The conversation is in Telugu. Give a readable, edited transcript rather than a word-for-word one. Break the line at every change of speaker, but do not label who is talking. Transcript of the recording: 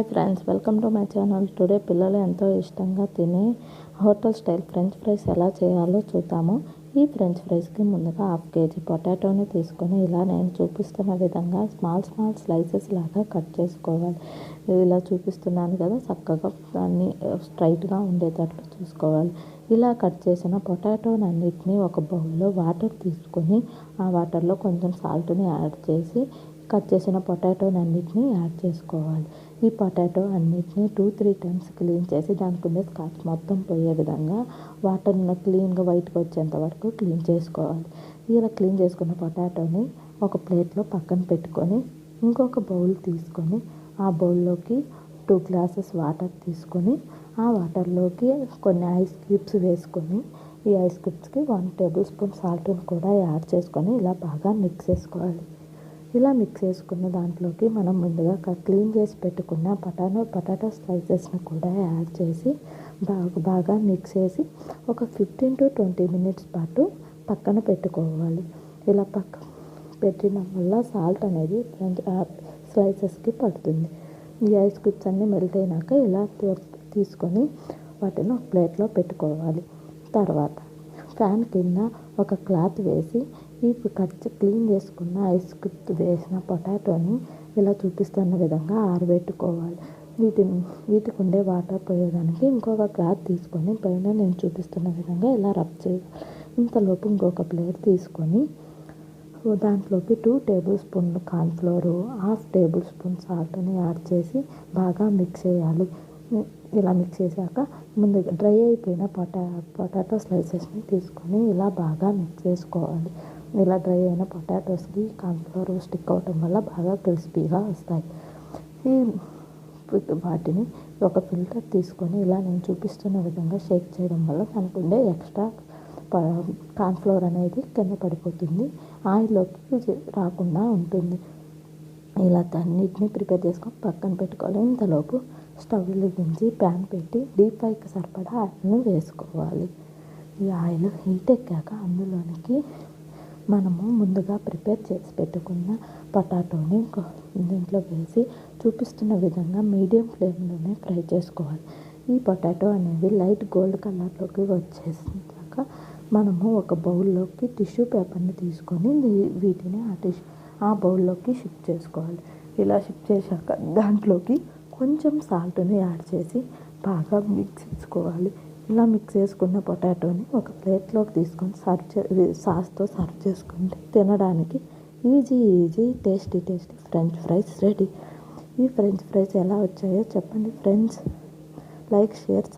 Hi friends, welcome to my channel. Today పిల్లలు ఎంతో ఇష్టంగా తినే హోటల్ స్టైల్ ఫ్రెంచ్ ఫ్రైస్ ఎలా చేయాలో చూద్దాము. ఈ ఫ్రెంచ్ ఫ్రైస్కి ముందుగా 1/2 kg పొటాటోని తీసుకొని ఇలా నేను చూపిస్తున్న విధంగా స్మాల్ స్లైసెస్ లాగా కట్ చేసుకోవాలి. ఇలా చూపిస్తున్నాను కదా, చక్కగా దాన్ని స్ట్రైట్గా ఉండేటట్లు చూసుకోవాలి. ఇలా కట్ చేసిన పొటాటోనన్నిటిని ఒక బౌల్లో వాటర్ తీసుకొని ఆ వాటర్లో కొంచెం సాల్ట్ని యాడ్ చేసి కట్ చేసిన పొటాటోనన్నిటిని యాడ్ చేసుకోవాలి. ఈ పొటాటో అన్నిటిని 2-3 టైమ్స్ క్లీన్ చేసి దానికి ఉండే స్కాచ్ మొత్తం పోయే విధంగా వాటర్ని క్లీన్గా బయటకు వచ్చేంత వరకు క్లీన్ చేసుకోవాలి. ఇలా క్లీన్ చేసుకున్న పొటాటోని ఒక ప్లేట్లో పక్కన పెట్టుకొని ఇంకొక బౌల్ తీసుకొని ఆ బౌల్లోకి 2 గ్లాసెస్ వాటర్ తీసుకొని ఆ వాటర్లోకి కొన్ని ఐస్ క్యూబ్స్ వేసుకొని ఈ ఐస్ క్యూబ్స్కి 1 టేబుల్ స్పూన్ సాల్ట్ని కూడా యాడ్ చేసుకొని ఇలా బాగా మిక్స్ చేసుకోవాలి. ఇలా మిక్స్ చేసుకున్న దాంట్లోకి మనం ముందుగా క్లీన్ చేసి పెట్టుకున్న పొటాటో స్లైసెస్ని కూడా యాడ్ చేసి బాగా మిక్స్ చేసి ఒక 15 to 20 minutes పాటు పక్కన పెట్టుకోవాలి. ఇలా పక్కన పెట్టడం వల్ల సాల్ట్ అనేది స్లైసెస్కి పడుతుంది. ఈ ఐస్ క్యూబ్స్ అన్నీ మెల్ట్ అయినాక ఇలా తీసుకొని వాటిని ఒక ప్లేట్లో పెట్టుకోవాలి. తర్వాత ఫ్యాన్ కింద ఒక క్లాత్ వేసి ఈ క్లీన్ చేసుకున్న ఐస్ క్యూబ్ వేసిన పొటాటోని ఇలా చూపిస్తున్న విధంగా ఆరబెట్టుకోవాలి. వీటికి ఉండే వాటర్ పోయేదానికి ఇంకొక క్లాత్ తీసుకొని పైన నేను చూపిస్తున్న విధంగా ఇలా రబ్ చేయాలి. ఇంతలోపు ఇంకొక ప్లేట్ తీసుకొని దాంట్లోకి 2 టేబుల్ స్పూన్లు కార్న్ఫ్లోరు, 1/2 టేబుల్ స్పూన్ సాల్ట్ని యాడ్ చేసి బాగా మిక్స్ చేయాలి. ఇలా మిక్స్ చేశాక ముందుగా డ్రై అయిపోయిన పొటాటో స్లైసెస్ని తీసుకొని ఇలా బాగా మిక్స్ చేసుకోవాలి. ఇలా డ్రై అయిన పొటాటోస్కి కార్న్ఫ్లోర్ స్టిక్ అవ్వటం వల్ల బాగా క్రిస్పీగా వస్తాయి. వాటిని ఒక ఫిల్టర్ తీసుకొని ఇలా నేను చూపిస్తున్న విధంగా షేక్ చేయడం వల్ల దానికి ఉండే ఎక్స్ట్రా కార్న్ఫ్లోర్ అనేది కింద పడిపోతుంది, ఆయిల్లోకి రాకుండా ఉంటుంది. ఇలా అన్నిటిని ప్రిపేర్ చేసుకొని పక్కన పెట్టుకోవాలి. ఇంతలోపు స్టవ్ వెలిగించి ప్యాన్ పెట్టి డీప్ ఫ్రైకి సరిపడా ఆయిల్ని వేసుకోవాలి. ఈ ఆయిల్ హీట్ ఎక్కాక అందులోనికి మనము ముందుగా ప్రిపేర్ చేసి పెట్టుకున్న పొటాటోని దీంట్లో వేసి చూపిస్తున్న విధంగా మీడియం ఫ్లేమ్లోనే ఫ్రై చేసుకోవాలి. ఈ పొటాటో అనేది లైట్ గోల్డ్ కలర్లోకి వచ్చేసాక మనము ఒక బౌల్లోకి టిష్యూ పేపర్ని తీసుకొని వీటిని ఆ బౌల్లోకి షిఫ్ట్ చేసుకోవాలి. ఇలా షిఫ్ట్ చేశాక దాంట్లోకి కొంచెం సాల్ట్ని యాడ్ చేసి బాగా మిక్స్ చేసుకోవాలి. ఇలా మిక్స్ చేసుకున్న పొటాటోని ఒక ప్లేట్లోకి తీసుకొని సాస్తో సర్వ్ చేసుకుంటే తినడానికి easy tasty French fries ready. ఈ ఫ్రెంచ్ ఫ్రైస్ ఎలా వచ్చాయో చెప్పండి ఫ్రెండ్స్. Like, share